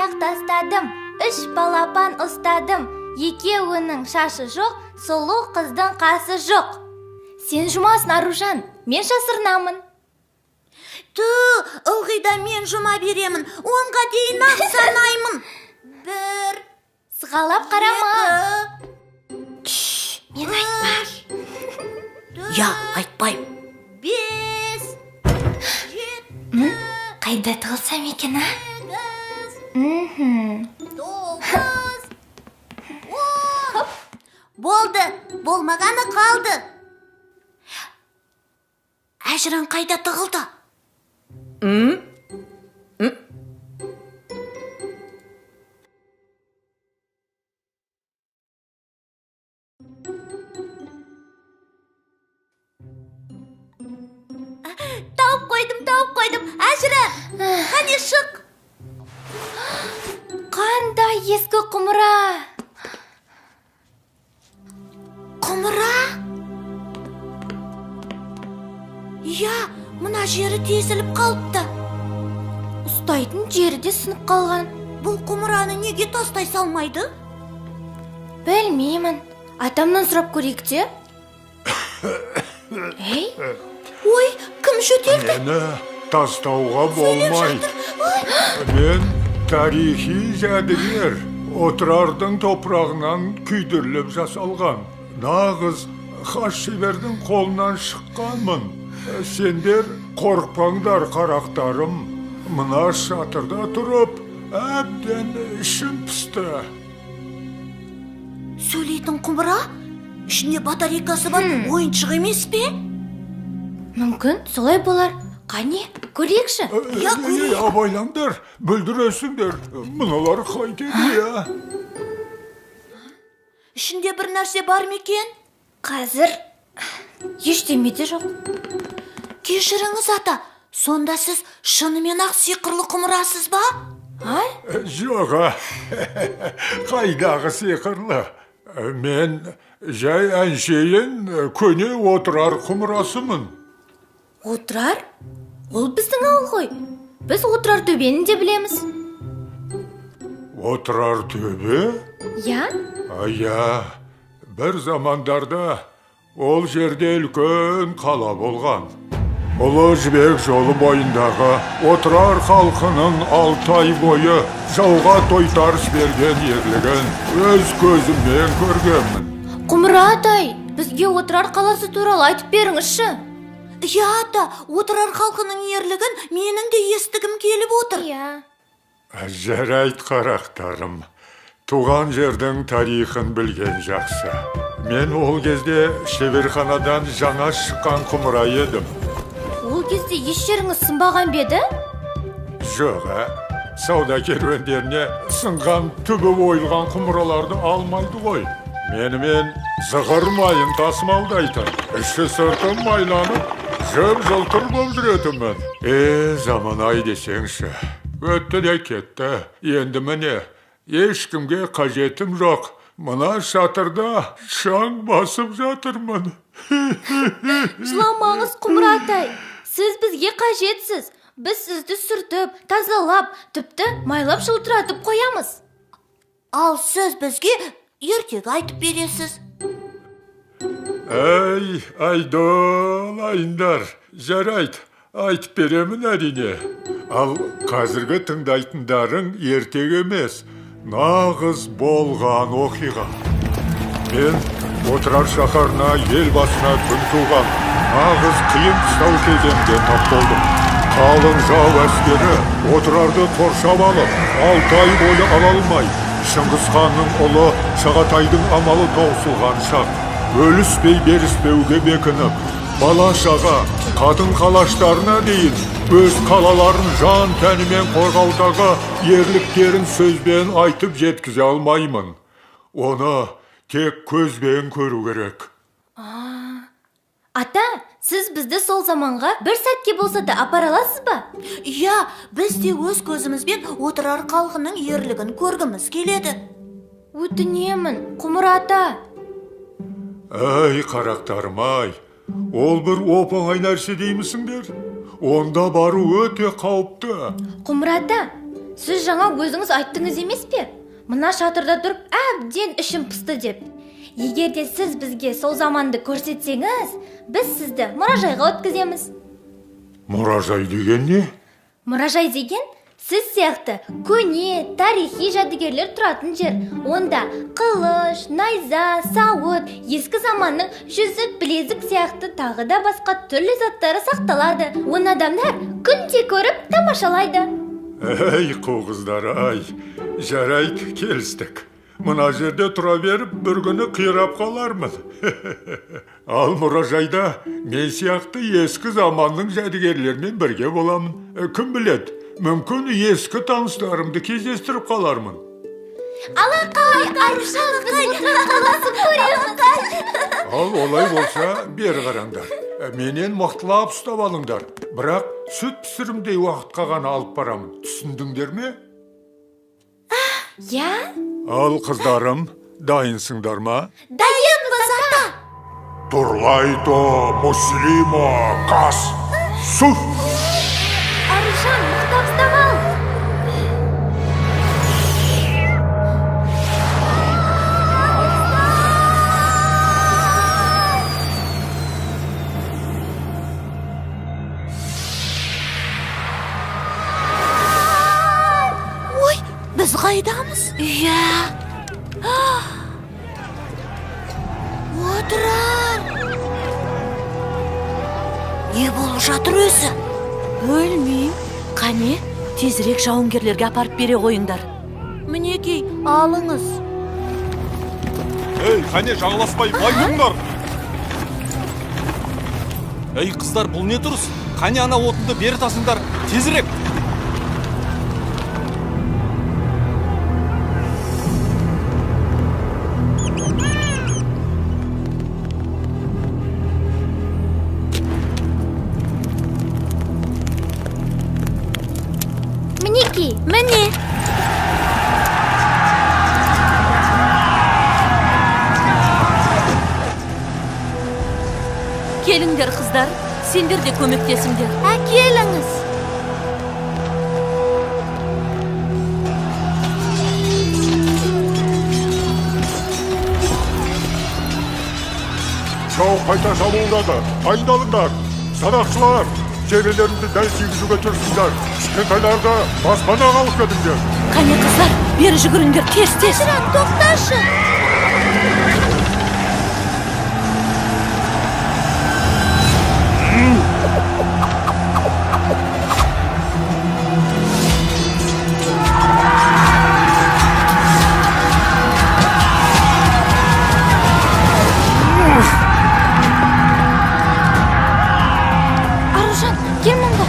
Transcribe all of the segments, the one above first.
таяқ тастадым, 3 балапан ұстадым. Екеуінің шашы жоқ, сұлу қыздың қасы жоқ. Сен жұмасың, Аружан, мен шасырнамын. Ылғи да мен жұма беремін. 10-ға дейін ақ санаймын. 1, Сығалап қарама. Мен айтпай. Я, айтпайым. 5, 7, Қайда тығылсам екен, 9, 10. Болды, болмағаны қалды. Әжірін қайда тығылды? Тауып қойдым. Әжірі, қане шық. Қандай ескі құмыра. Құмыра? Я, мына жері тесіліп қалыпты. Ұстайтын жері де сынып қалған. Бұл құмыраны неге тастай салмайды? Білмеймін. Атамнан сұрап көрейік те. Ей? Ой, кім жөтелді? Мені тастауға болмайды. Мен тарихи жәдігер. Отырардың топырағынан күйдіріліп жасалған. Нағыз хас шебердің қолынан шыққанмын. Сендер қорықпаңдар, қарақтарым. Мына шатырда тұрып, әбден ішім пісті. Сөйлейтін құмыра? Ішінде батарейкасы бар ойыншық емес пе? Мүмкін, солай болар. Қане, көрейікші. Абайлаңдар, бүлдіресіңдер. Мұналар қайтеді, я. Ішінде бір нәрсе бар ма екен? Қазір ештеме де жоқ. Кешіріңіз, ата. Сонда сіз шынымен ақ сиқырлы құмырасыз ба? Жоға, қайдағы сиқырлы. Мен жай әншейін көне отырар құмырасымын. Отырар? Ол біздің ауыл ғой. Біз отырар төбені де білеміз. Отырар төбе? Я? Бір замандарда ол жерде үлкен қала болған. Ұлы жібек жолы бойындағы отырар халқының 6 ай бойы жауға тойтарыс берген ерлігін өз көзіммен көргенмін. Құмыра атай, бізге отырар қаласы туралы айтып беріңізші. Я, ата, отырар халқының ерлігін менің де естігім келіп отыр. Жарайт, қарақтарым. Туған жердің тарихын білген жақсы. Мен ол кезде шеберханадан жаңа шыққан құмыра едім. Ол кезде еш жеріңіз сынбаған беді? Жоға, сауда керуендеріне сынған түбі ойылған құмыраларды алмайды ғой. Менімен зығыр майын тасымалдайтын. Іші сыртым майланып, жып-жылтыр болып жүретінмін. Заман-ай десеңші. Өтті де кетті. Енді міне, ешкімге қажетім жоқ. Мына шатырда шаң басып жатырмын. Жыламаңыз, Құмыра атай. Сіз бізге қажетсіз. Біз сізді сүртіп, тазалап, тіпті майлап жылтыратып қоямыз. Ал сіз бізге ертегі айтып бересіз. Айдолайындар, жарайт, айтып беремін әрине. Ал қазіргі тыңдайтындарың ертегі емес, нағыз болған оқиға. Мен отырар шаһарына ел басына күн туған, нағыз қиын қыстау кезеңде тап болдым. Қалың жау әскері отырарды қоршап алып, 6 ай бойы ала алмай, Шыңғыс ханның ұлы Шағатайдың амалы таусылған шақ. Өліспей беріспеуге бекініп, бала-шаға, қатын-қалаштарына дейін өз қалаларын жан тәнімен қорғаудағы ерліктерін сөзбен айтып жеткізе алмаймын. Оны тек көзбен көру керек. Ата, сіз бізді сол заманға бір сәтке болса да апара аласыз ба? Я, біз де өз көзімізбен отырар халқының ерлігін көргіміз келеді. Өтінемін, Құмыра ата. Әй, қарақтарым-ай, ол бір оп-оңай нәрсе деймісіңдер? Онда бару өте қауіпті. Құмыра ата, Сіз жаңа өзіңіз айттыңыз емес пе? Мына шатырда тұрып әбден ішім пысты деп. Егер де сіз бізге сол заманды көрсетсеңіз, біз сізді мұражайға өткіземіз. Мұражай деген не? Мұражай деген сіз сияқты көне, тарихи жәдігерлер тұратын жер. Онда қылыш, найза, сауыт, ескі заманның жүзік, білезік сияқты тағы да басқа түрлі заттары сақталады. Оны адамдар күнде көріп тамашалайды. Ей қоғыздар, ай, жарайды, келістік. Мына жерде тұра беріп, бір күні қирап қалармын. Ал мұражайда мен сияқты ескі заманның жәдігерлермен бірге боламын. Кім біледі, мүмкін ескі таныстарымды кездестіріп қалармын. Алақай, Арушан, біз отырып қаласын көреміз. Ал олай болса, бері қараңдар. Менен мықтылап ұстап алыңдар. Бірақ сүт пісірімдей уақытқа ғана алып барамын. Түсіндіңдер ме? Я? Ал қыздарым, дайынсыңдар ма? Дайынбыз, ата. Турлайто, Муслимо, Кас, Суф! Арушан, мықтап ұстап ал. Ой, біз қайдамыз? Иә. Отырар. Не болып жатыр өзі? Өлмейм. Қане, тезірек жауынгерлерге апарып бере қойыңдар. Мінекей, алыңыз. Ей, қане жағаласпай байтыңдар. Ей, қыздар, бұл не тұрыс? Қане ана отынды бері тасыңдар, тезірек. Мінекей, Міне. Келіңдер, қыздар, сендер де көмектесіңдер. Әкеліңіз. Жау қайта шабуылдады. Дайындалыңдар. Садақшылар, жебелеріңді дәл тигізуге тырысыңдар. Кішкентайларды баспанаға алып кетіңдер. Қане, қыздар, бері жүгіріңдер, тез. Ажыран, тоқташы. Арушан, кел мұнда.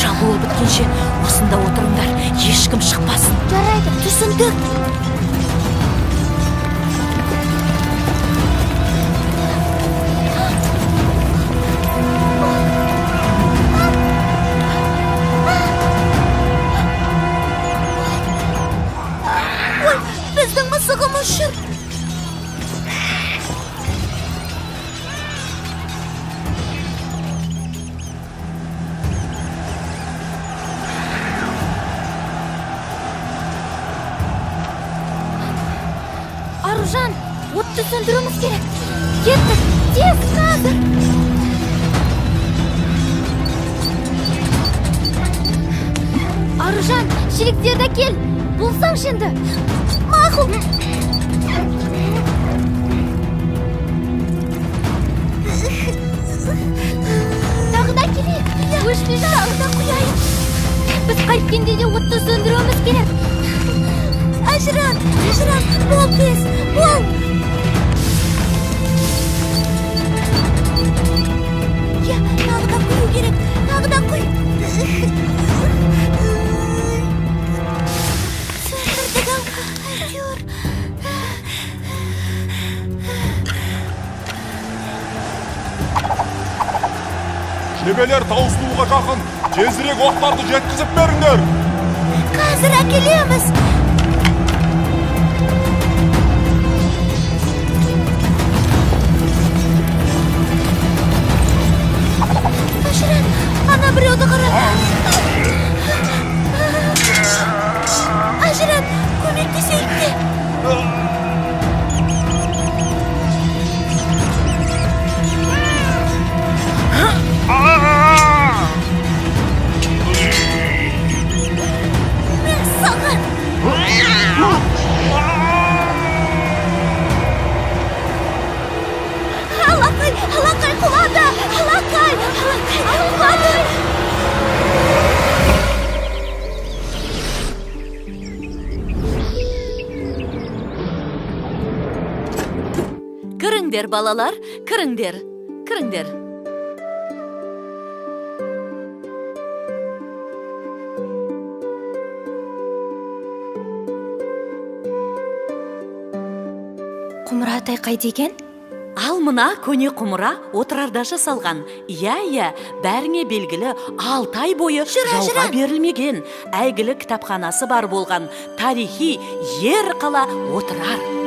Шабуыл біткенше осында отырыңдар, ешкім шықпасын. Жарайды, Түсіндік. Ой, біздің мысығымыз жүр. Аружан, отты сөндіруіміз керек. Кеттік, тез, қазір. Аружан, шелектерді кел. Болсаң енді. Мақұл. Тағы да келейік. Өшпей тағы да құяйық. Біз қайткенде де отты сөндіруіміз керек. Ажыран, бол тез, бол. Я, тағы да құю керек, тағы да құй. Сөндірдік-ау, әйтеуір. Жебелер таусылуға жақын, тезірек оқтарды жеткізіп беріңдер. Қазір әкелеміз. Ажыран, ана біреу Кіріңдер, балалар, кіріңдер. Құмыра атай қайда екен? Ал мына көне құмыра отырарда жасалған. Иә, бәріңе белгілі 6 ай бойы жауға берілмеген, әйгілі кітапханасы бар болған тарихи ер қала отырар.